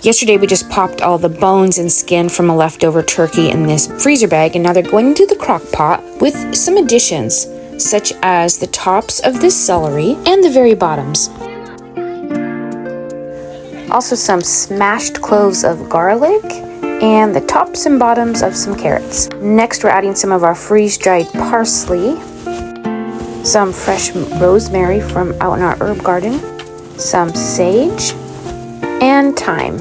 Yesterday we just popped all the bones and skin from a leftover turkey in this freezer bag, and now they're going into the crock pot with some additions, such as the tops of this celery and the very bottoms. Also some smashed cloves of garlic and the tops and bottoms of some carrots. Next we're adding some of our freeze-dried parsley, some fresh rosemary from out in our herb garden, some sage, and thyme.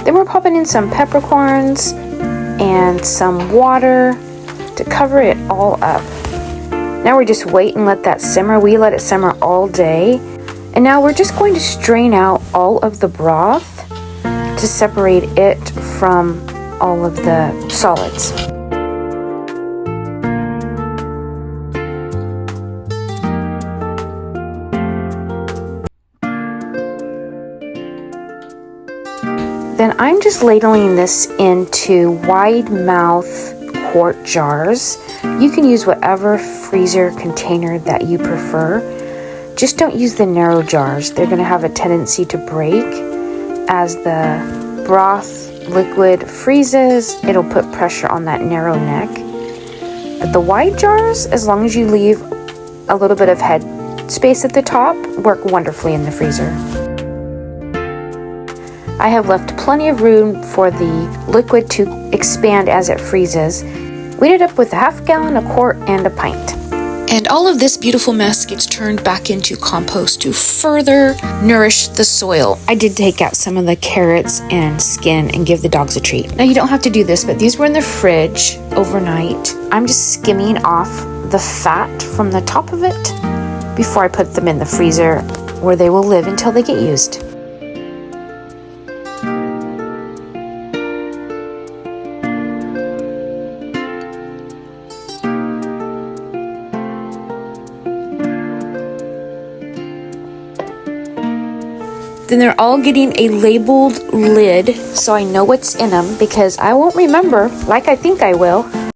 Then we're popping in some peppercorns and some water to cover it all up. Now we're just wait and let that simmer. We let it simmer all day. And now we're just going to strain out all of the broth to separate it from all of the solids. Then I'm just ladling this into wide mouth quart jars. You can use whatever freezer container that you prefer. Just don't use the narrow jars. They're going to have a tendency to break. As the broth liquid freezes, it'll put pressure on that narrow neck. But the wide jars, as long as you leave a little bit of head space at the top, work wonderfully in the freezer. I have left plenty of room for the liquid to expand as it freezes. Weighed it up with a half gallon, a quart, and a pint. And all of this beautiful mess gets turned back into compost to further nourish the soil. I did take out some of the carrots and skin and give the dogs a treat. Now you don't have to do this, but these were in the fridge overnight. I'm just skimming off the fat from the top of it before I put them in the freezer, where they will live until they get used. Then they're all getting a labeled lid so I know what's in them, because I won't remember like I think I will.